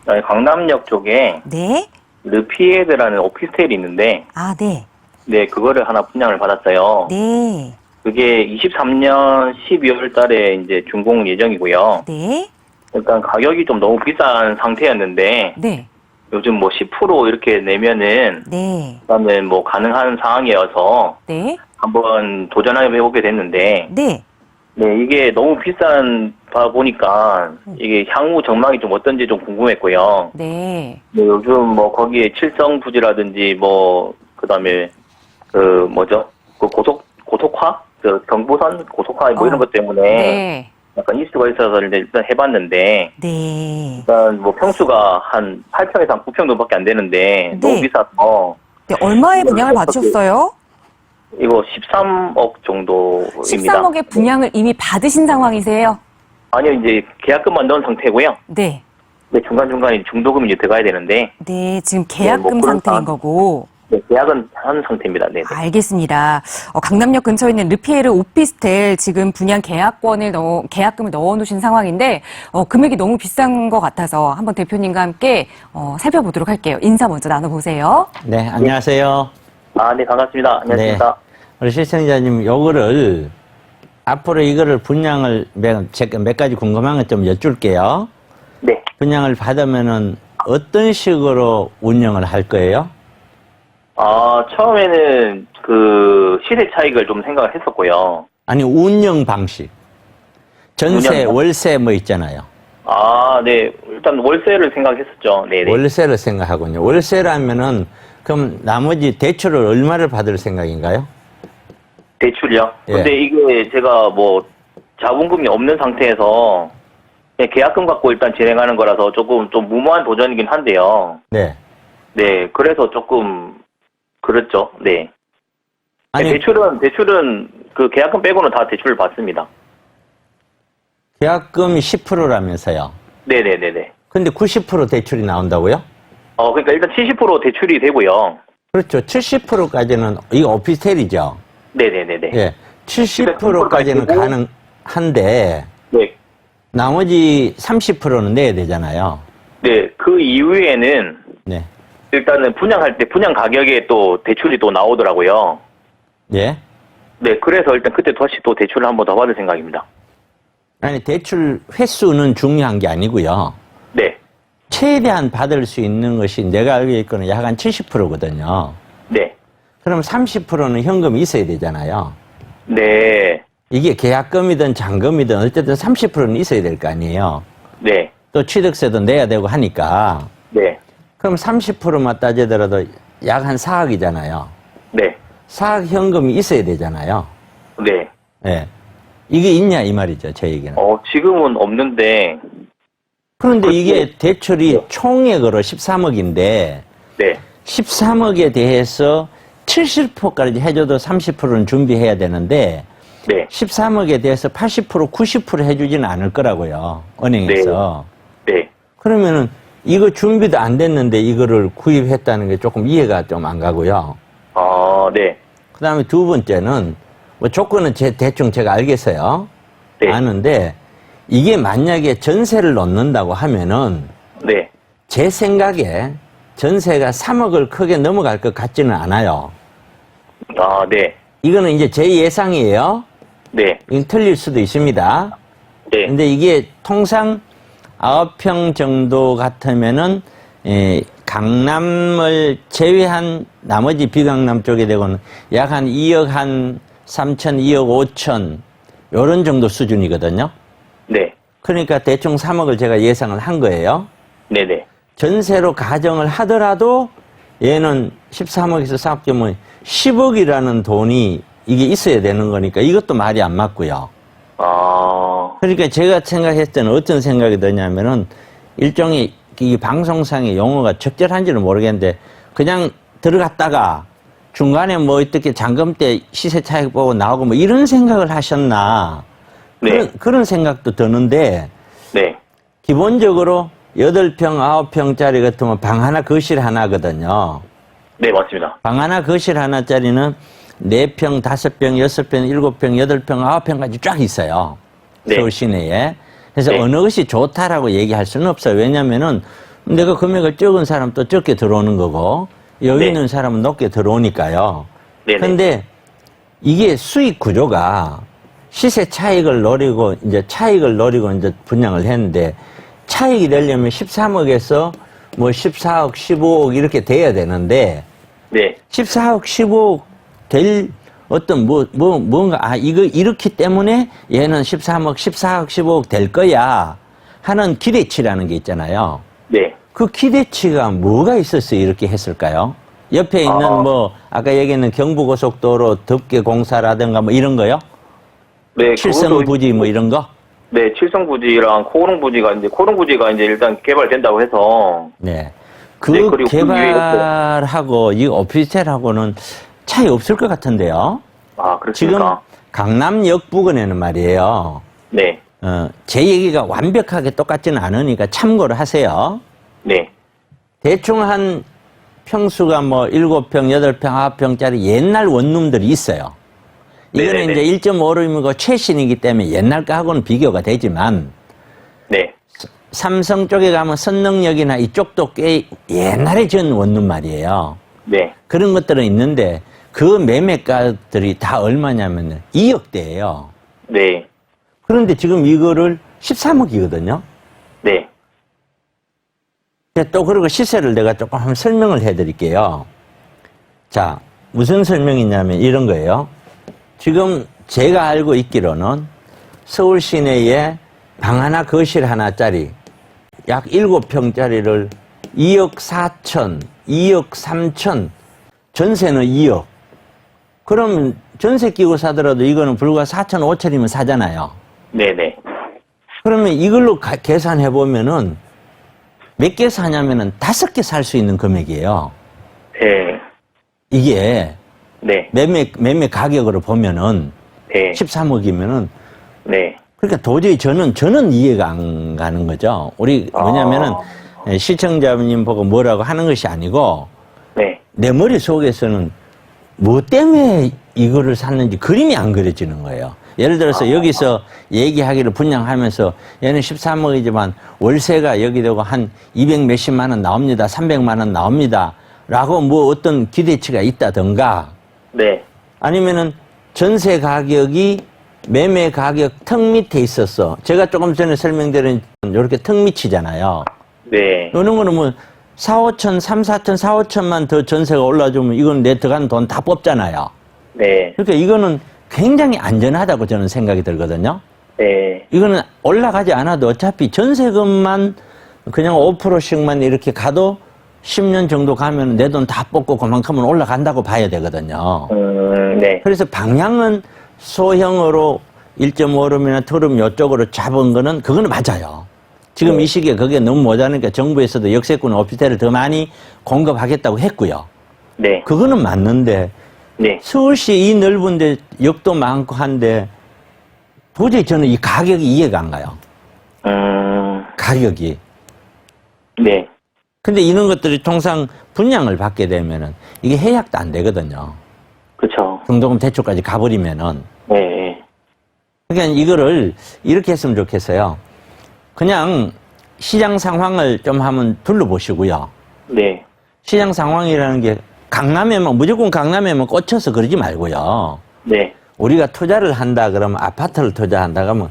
강남역 쪽에 네. 르피에드라는 오피스텔이 있는데, 아, 네. 네, 그거를 하나 분양을 받았어요. 네. 그게 23년 12월 달에 이제 준공 예정이고요. 네. 일단 가격이 좀 너무 비싼 상태였는데, 네. 요즘 뭐 10% 이렇게 내면은, 네. 일단은 뭐 가능한 상황이어서 네. 한번 도전해보게 됐는데, 네. 네, 이게 너무 비싼 바 보니까 이게 향후 전망이 좀 어떤지 좀 궁금했고요. 네. 네, 요즘 뭐 거기에 칠성 부지라든지 뭐 그다음에 그 뭐죠? 그 고속화? 그 경부선 고속화 뭐 이런 것 때문에 네. 약간 이슈가 있어서 일단 해봤는데 네. 일단 뭐 평수가 한 8평에서 한 9평 정도밖에 안 되는데 너무 네. 비싸서 네. 얼마에 분양을 받으셨어요? 이거 13억 정도입니다. 13억의 분양을 이미 받으신 상황이세요? 아니요, 이제 계약금만 넣은 상태고요. 네. 네, 중간중간에 중도금이 이제 들어가야 되는데, 네. 지금 계약금 뭐 그런 상태인 상황. 거고. 네, 계약은 한 상태입니다. 네. 알겠습니다. 강남역 근처에 있는 르피에르 오피스텔 지금 분양 계약금을 넣어놓으신 상황인데 금액이 너무 비싼 것 같아서 한번 대표님과 함께 살펴보도록 할게요. 인사 먼저 나눠보세요. 네, 안녕하세요. 아, 네, 반갑습니다. 안녕하십니까. 네. 우리 시청자님, 요거를, 앞으로 이거를 분양을, 제가 몇 가지 궁금한 것 좀 여쭐게요. 네. 분양을 받으면은 어떤 식으로 운영을 할 거예요? 처음에는 그 시세 차익을 좀 생각을 했었고요. 아니, 운영 방식. 전세, 운영 방식. 월세 뭐 있잖아요. 네. 일단 월세를 생각했었죠. 네네. 월세를 생각하군요. 월세라면은, 그럼 나머지 대출을 얼마를 받을 생각인가요? 대출이요? 예. 근데 이게 제가 뭐 자본금이 없는 상태에서 그냥 계약금 갖고 일단 진행하는 거라서 조금 좀 무모한 도전이긴 한데요. 네. 네. 그래서 조금 그렇죠. 네. 아니, 대출은 그 계약금 빼고는 다 대출을 받습니다. 계약금이 10%라면서요. 네네네네. 근데 90% 대출이 나온다고요? 그러니까 일단 70% 대출이 되고요. 그렇죠. 70%까지는, 이거 오피스텔이죠. 네네네네. 예. 70%까지는 가능한데, 네. 나머지 30%는 내야 되잖아요. 네. 그 이후에는 네. 일단은 분양할 때 분양 가격에 또 대출이 또 나오더라고요. 예. 네. 그래서 일단 그때 다시 또 대출을 한 번 더 받을 생각입니다. 아니, 대출 횟수는 중요한 게 아니고요. 네. 최대한 받을 수 있는 것이 내가 알고 있거는 약 한 70%거든요. 네. 그럼 30%는 현금이 있어야 되잖아요. 네. 이게 계약금이든 잔금이든 어쨌든 30%는 있어야 될 거 아니에요. 네. 또 취득세도 내야 되고 하니까. 네. 그럼 30%만 따지더라도 약 한 4억이잖아요. 네. 4억 현금이 있어야 되잖아요. 네. 예. 이게 있냐 이 말이죠, 제 얘기는. 지금은 없는데. 그런데 이게 대출이 총액으로 13억인데 네. 13억에 대해서 70%까지 해줘도 30%는 준비해야 되는데 네. 13억에 대해서 80%, 90% 해주지는 않을 거라고요, 은행에서. 네. 그러면은 이거 준비도 안 됐는데 이거를 구입했다는 게 조금 이해가 좀 안 가고요. 네. 그 다음에 두 번째는 뭐 조건은 대충 제가 알겠어요. 네. 아는데 이게 만약에 전세를 넣는다고 하면은 네. 제 생각에 전세가 3억을 크게 넘어갈 것 같지는 않아요. 네. 이거는 이제 제 예상이에요. 네. 이건 틀릴 수도 있습니다. 네. 근데 이게 통상 9평 정도 같으면은 강남을 제외한 나머지 비강남 쪽에 되고는 약 한 2억 한 3천, 2억 5천 요런 정도 수준이거든요. 네. 그러니까 대충 3억을 제가 예상을 한 거예요. 네네. 전세로 가정을 하더라도 얘는 13억에서 4억 되면 10억이라는 돈이 이게 있어야 되는 거니까 이것도 말이 안 맞고요. 그러니까 제가 생각했을 때는 어떤 생각이 드냐면은 일종의 이 방송상의 용어가 적절한지는 모르겠는데 그냥 들어갔다가 중간에 뭐 어떻게 잔금 때 시세 차익 보고 나오고 뭐 이런 생각을 하셨나. 네. 그런 생각도 드는데 네. 기본적으로 8평, 9평짜리 같으면 방 하나, 거실 하나거든요. 네, 맞습니다. 방 하나, 거실 하나짜리는 4평, 5평, 6평, 7평, 8평, 9평까지 쫙 있어요. 네. 서울 시내에. 그래서 네. 어느 것이 좋다라고 얘기할 수는 없어요. 왜냐면은 내가 금액을 적은 사람 또 적게 들어오는 거고, 여유 네. 있는 사람은 높게 들어오니까요. 네네. 근데 이게 수익 구조가 시세 차익을 노리고, 이제 차익을 노리고 이제 분양을 했는데, 차익이 되려면 13억에서 뭐 14억, 15억 이렇게 돼야 되는데, 네. 14억, 15억 될 어떤 뭔가, 이거 이렇기 때문에 얘는 13억, 14억, 15억 될 거야 하는 기대치라는 게 있잖아요. 네. 그 기대치가 뭐가 있었어 이렇게 했을까요? 옆에 있는 아까 얘기했는 경부고속도로 덮개 공사라든가 뭐 이런 거요? 네. 칠성부지 뭐 이런 거? 네, 칠성부지랑 코롱부지가 이제 일단 개발된다고 해서. 네. 그 네, 그리고 개발하고 이 오피스텔하고는 차이 없을 것 같은데요. 아, 지금 그렇습니까? 강남역 부근에는 말이에요. 네. 제 얘기가 완벽하게 똑같지는 않으니까 참고를 하세요. 네. 대충 한 평수가 뭐 7평, 8평, 9평짜리 옛날 원룸들이 있어요. 이거는 네네네. 이제 1.5룸이고 최신이기 때문에 옛날 거하고는 비교가 되지만, 네. 삼성 쪽에 가면 선능역이나 이쪽도 꽤 옛날에 지은 원룸 말이에요. 네. 그런 것들은 있는데 그 매매가들이 다 얼마냐면 2억대예요. 네. 그런데 지금 이거를 13억이거든요. 네. 또 그리고 시세를 내가 조금 한번 설명을 해드릴게요. 자, 무슨 설명이냐면 이런 거예요. 지금 제가 알고 있기로는 서울 시내에 방 하나 거실 하나짜리 약 7평짜리를 2억 4천, 2억 3천, 전세는 2억. 그럼 전세 끼고 사더라도 이거는 불과 4천, 5천이면 사잖아요. 네네. 그러면 이걸로 계산해 보면은 몇 개 사냐면은 5개 살 수 있는 금액이에요. 네. 이게 네. 매매 가격으로 보면은 네. 13억이면은 네. 그러니까 도저히 저는 이해가 안 가는 거죠. 우리 뭐냐면은 시청자님 보고 뭐라고 하는 것이 아니고 네. 내 머릿속에서는 뭐 때문에 이거를 샀는지 그림이 안 그려지는 거예요. 예를 들어서 여기서 얘기하기를 분양하면서 얘는 13억이지만 월세가 여기 되고 한 200 몇십만 원 나옵니다. 300만 원 나옵니다. 라고 뭐 어떤 기대치가 있다던가 네. 아니면은 전세 가격이 매매 가격 턱 밑에 있었어. 제가 조금 전에 설명드린 이렇게 턱 밑이잖아요. 네. 이런 거는 뭐 4, 5천, 3, 4천, 4, 5천만 더 전세가 올라주면 이건 내 들어간 돈 다 뽑잖아요. 네. 그러니까 이거는 굉장히 안전하다고 저는 생각이 들거든요. 네. 이거는 올라가지 않아도 어차피 전세금만 그냥 5%씩만 이렇게 가도 10년 정도 가면 내 돈 다 뽑고 그만큼은 올라간다고 봐야 되거든요. 네. 그래서 방향은 소형으로 1.5룸이나 2룸 이쪽으로 잡은 거는 그거는 맞아요. 지금 이 시기에 그게 너무 모자라니까 정부에서도 역세권 오피스텔을 더 많이 공급하겠다고 했고요. 네. 그거는 맞는데 네. 서울시 이 넓은데 역도 많고 한데 도저히 저는 이 가격이 이해가 안 가요. 가격이. 네. 근데 이런 것들이 통상 분양을 받게 되면은 이게 해약도 안 되거든요. 그쵸. 등록금 대출까지 가버리면은. 네. 그러니까 이거를 이렇게 했으면 좋겠어요. 그냥 시장 상황을 좀 한번 둘러보시고요. 네. 시장 상황이라는 게 무조건 강남에만 꽂혀서 그러지 말고요. 네. 우리가 투자를 한다 그러면 아파트를 투자한다 그러면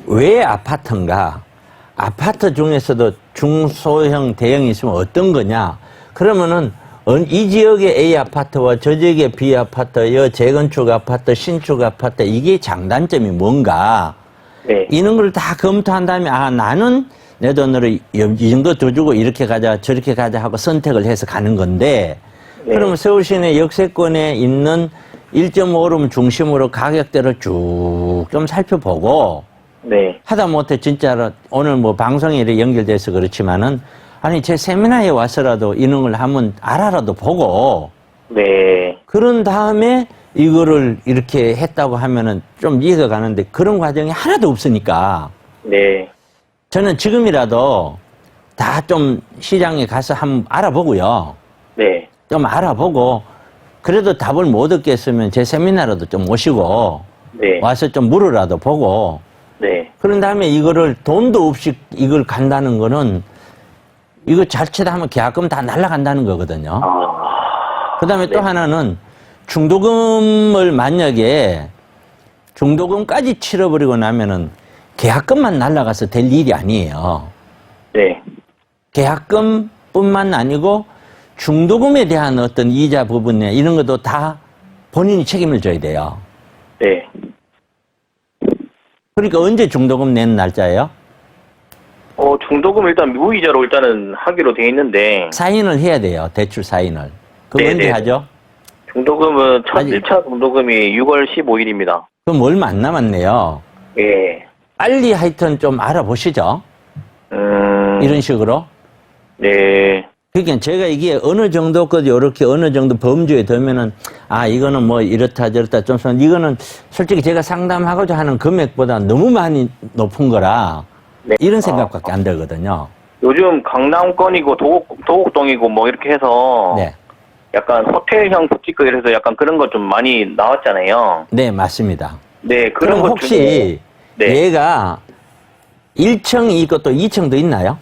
왜 아파트인가? 아파트 중에서도 중소형, 대형이 있으면 어떤 거냐? 그러면은 이 지역의 A 아파트와 저 지역의 B 아파트, 재건축 아파트, 신축 아파트 이게 장단점이 뭔가? 네. 이런 걸 다 검토한 다음에 나는 내 돈으로 이 정도 더 주고 이렇게 가자 저렇게 가자 하고 선택을 해서 가는 건데 네. 그러면 서울시내 역세권에 있는 1.5룸 중심으로 가격대를 쭉 좀 살펴보고 네. 하다못해 진짜로 오늘 뭐 방송에 연결돼서 그렇지만은 아니 제 세미나에 와서라도 이런 걸 한번 알아라도 보고 네. 그런 다음에 이거를 이렇게 했다고 하면은 좀 이해가 가는데 그런 과정이 하나도 없으니까 네. 저는 지금이라도 다 좀 시장에 가서 한번 알아보고요. 네. 좀 알아보고 그래도 답을 못 얻겠으면 제 세미나라도 좀 오시고 네. 와서 좀 물으라도 보고 네. 그런 다음에 이거를 돈도 없이 이걸 간다는 거는 이거 자칫하면 계약금 다 날아간다는 거거든요. 그 다음에 또 하나는 중도금을 만약에 중도금까지 치러버리고 나면은 계약금만 날아가서 될 일이 아니에요. 네. 계약금뿐만 아니고 중도금에 대한 어떤 이자 부분에 이런 것도 다 본인이 책임을 져야 돼요. 네. 그러니까 언제 중도금 내는 날짜예요? 중도금 일단 무이자로 일단은 하기로 돼 있는데. 사인을 해야 돼요. 대출 사인을. 그거 네네. 언제 하죠? 중도금은 첫 1차 중도금이 6월 15일입니다. 그럼 얼마 안 남았네요. 예. 빨리 하여튼 좀 알아보시죠. 이런 식으로. 네. 그러니까 제가 이게 어느 정도까지 이렇게 어느 정도 범주에 들면은 이거는 뭐 이렇다 저렇다 좀 이거는 솔직히 제가 상담하고자 하는 금액보다 너무 많이 높은 거라 네. 이런 생각밖에 안 들거든요. 요즘 강남권이고 도곡동이고 뭐 이렇게 해서 네. 약간 호텔형 부티크 이래서 약간 그런 거 좀 많이 나왔잖아요. 네, 맞습니다. 네, 그런 그럼 것 혹시 중에 네. 얘가 1층이 있고 또 2층도 있나요?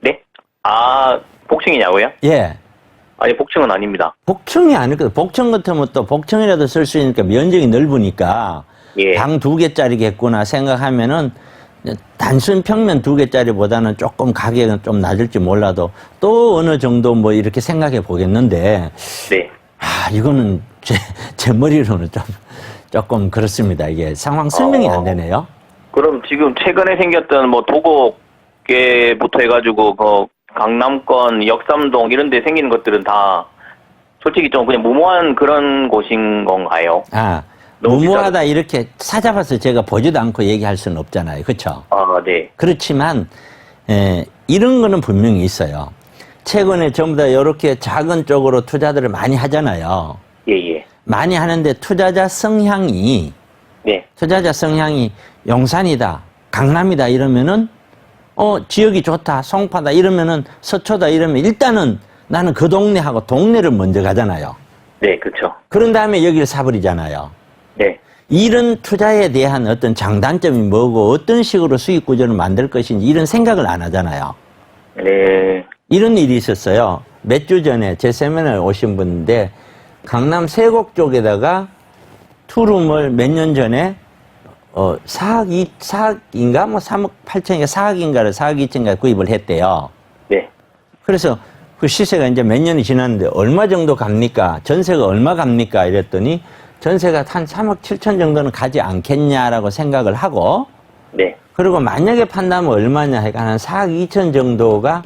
네? 복층이냐고요? 예. 아니, 복층은 아닙니다. 복층이 아니거든. 복층 같으면 또 복층이라도 쓸 수 있으니까 면적이 넓으니까 예. 방 2개짜리겠구나 생각하면은 단순 평면 2개짜리보다는 조금 가격은 좀 낮을지 몰라도 또 어느 정도 뭐 이렇게 생각해 보겠는데 네. 이거는 제 머리로는 조금 그렇습니다. 이게 상황 설명이 안 되네요. 그럼 지금 최근에 생겼던 뭐 도곡계부터 해가지고 강남권, 역삼동 이런 데 생기는 것들은 다 솔직히 좀 그냥 무모한 그런 곳인 건가요? 무모하다 이렇게 찾아봐서 제가 보지도 않고 얘기할 수는 없잖아요. 그렇죠? 네. 그렇지만 이런 거는 분명히 있어요. 최근에 전부 다 이렇게 작은 쪽으로 투자들을 많이 하잖아요. 예. 많이 하는데 투자자 성향이 용산이다, 강남이다 이러면은 지역이 좋다, 송파다 이러면은 서초다 이러면 일단은 나는 그 동네하고 동네를 먼저 가잖아요. 네, 그렇죠. 그런 다음에 여기를 사버리잖아요. 네. 이런 투자에 대한 어떤 장단점이 뭐고 어떤 식으로 수익 구조를 만들 것인지 이런 생각을 안 하잖아요. 네. 이런 일이 있었어요. 몇 주 전에 제 세미나에 오신 분인데 강남 세곡 쪽에다가 투룸을 몇 년 전에 4억인가 뭐 3억 8천인가 4억인가를 4억 2천인가 구입을 했대요. 네. 그래서 그 시세가 이제 몇 년이 지났는데 얼마 정도 갑니까? 전세가 얼마 갑니까? 이랬더니 전세가 한 3억 7천 정도는 가지 않겠냐라고 생각을 하고 네. 그리고 만약에 판다면 얼마냐 하니까 한 4억 2천 정도가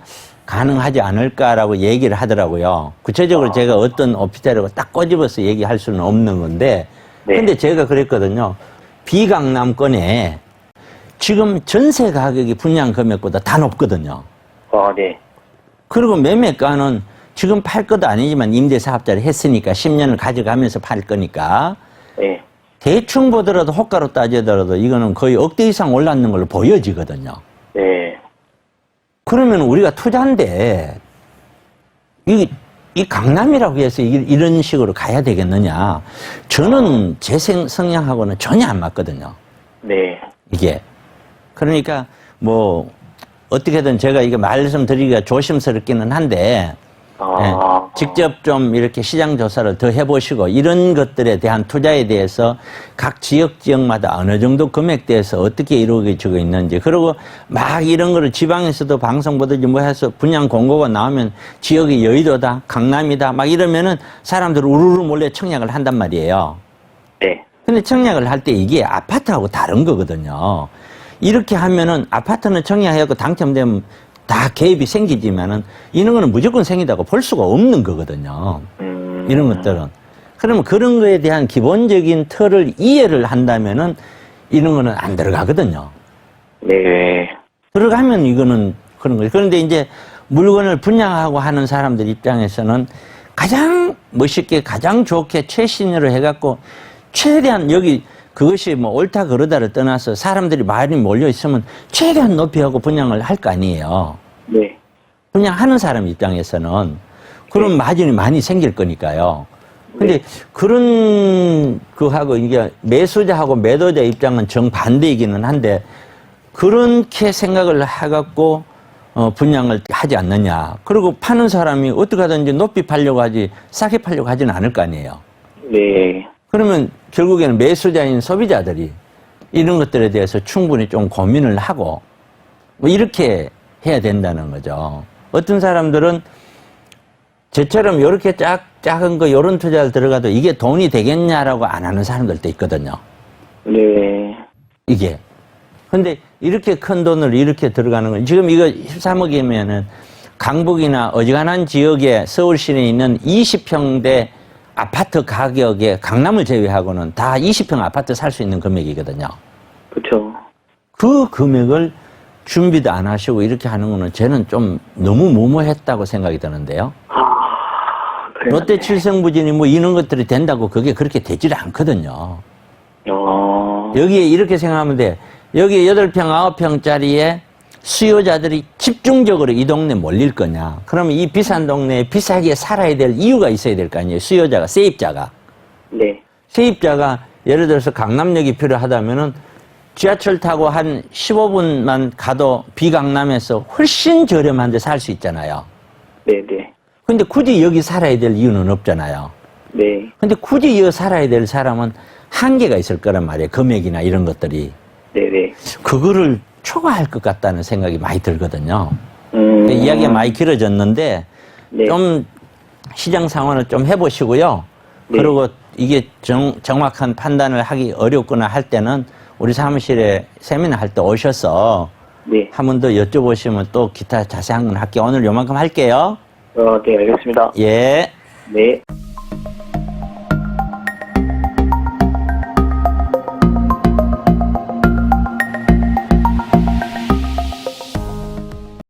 가능하지 않을까라고 얘기를 하더라고요. 구체적으로 제가 어떤 오피스텔이라고 딱 꼬집어서 얘기할 수는 없는 건데 네. 근데 제가 그랬거든요. 비강남권에 지금 전세 가격이 분양 금액보다 다 높거든요. 네. 그리고 매매가는 지금 팔 것도 아니지만 임대사업자를 했으니까 10년을 가져가면서 팔 거니까 네. 대충 보더라도 호가로 따지더라도 이거는 거의 억대 이상 올랐는 걸로 보여지거든요. 네. 그러면 우리가 투자인데 이 강남이라고 해서 이런 식으로 가야 되겠느냐. 저는 제 성향하고는 전혀 안 맞거든요. 네. 이게. 그러니까 뭐 어떻게든 제가 이게 말씀드리기가 조심스럽기는 한데 직접 좀 이렇게 시장 조사를 더 해보시고 이런 것들에 대한 투자에 대해서 각 지역마다 어느 정도 금액대에서 어떻게 이루어지고 있는지 그리고 막 이런 거를 지방에서도 방송 보든지 뭐 해서 분양 공고가 나오면 지역이 여의도다 강남이다 막 이러면은 사람들 우르르 몰래 청약을 한단 말이에요. 네. 근데 청약을 할 때 이게 아파트하고 다른 거거든요. 이렇게 하면은 아파트는 청약해갖고 당첨되면 다 개입이 생기지만은 이런 거는 무조건 생기다고 볼 수가 없는 거거든요. 이런 것들은. 그러면 그런 거에 대한 기본적인 틀을 이해를 한다면은 이런 거는 안 들어가거든요. 네. 들어가면 이거는 그런 거예요. 그런데 이제 물건을 분양하고 하는 사람들 입장에서는 가장 멋있게 가장 좋게 최신으로 해갖고 최대한 여기 그것이 뭐 옳다 그르다를 떠나서 사람들이 많이 몰려 있으면 최대한 높이 하고 분양을 할 거 아니에요. 네. 분양하는 사람 입장에서는 그런 마진이 많이 생길 거니까요. 근데 그런 그하고 이게 매수자하고 매도자 입장은 정반대이기는 한데 그렇게 생각을 해갖고 분양을 하지 않느냐. 그리고 파는 사람이 어떻게 하든지 높이 팔려고 하지 싸게 팔려고 하지는 않을 거 아니에요. 네. 그러면 결국에는 매수자인 소비자들이 이런 것들에 대해서 충분히 좀 고민을 하고 뭐 이렇게 해야 된다는 거죠. 어떤 사람들은 저처럼 이렇게 작은 거 이런 투자를 들어가도 이게 돈이 되겠냐라고 안 하는 사람들도 있거든요. 네. 이게. 근데 이렇게 큰 돈을 이렇게 들어가는 건 지금 이거 13억이면은 강북이나 어지간한 지역에 서울시내에 있는 20평대 아파트 가격에 강남을 제외하고는 다 20평 아파트 살 수 있는 금액이거든요. 그렇죠. 그 금액을 준비도 안 하시고 이렇게 하는 거는 저는 좀 너무 무모했다고 생각이 드는데요. 그래. 롯데 칠성부진이 뭐 이런 것들이 된다고 그게 그렇게 되질 않거든요. 여기에 이렇게 생각하면 돼. 여기 8평, 9평짜리에 수요자들이 집중적으로 이 동네 몰릴 거냐. 그러면 이 비싼 동네에 비싸게 살아야 될 이유가 있어야 될 거 아니에요. 수요자가, 세입자가. 네. 세입자가 예를 들어서 강남역이 필요하다면은 지하철 타고 한 15분만 가도 비강남에서 훨씬 저렴한 데 살 수 있잖아요. 네네. 근데 굳이 여기 살아야 될 이유는 없잖아요. 네. 근데 굳이 여기 살아야 될 사람은 한계가 있을 거란 말이에요. 금액이나 이런 것들이. 네네. 그거를 초과할 것 같다는 생각이 많이 들거든요. 근데 이야기가 많이 길어졌는데 네. 좀 시장 상황을 좀 해보시고요. 네. 그리고 이게 정확한 판단을 하기 어렵거나 할 때는 우리 사무실에 세미나 할 때 오셔서 네. 한 번 더 여쭤보시면 또 기타 자세한 건 할게요. 오늘 요만큼 할게요. 네, 알겠습니다. 예. 네.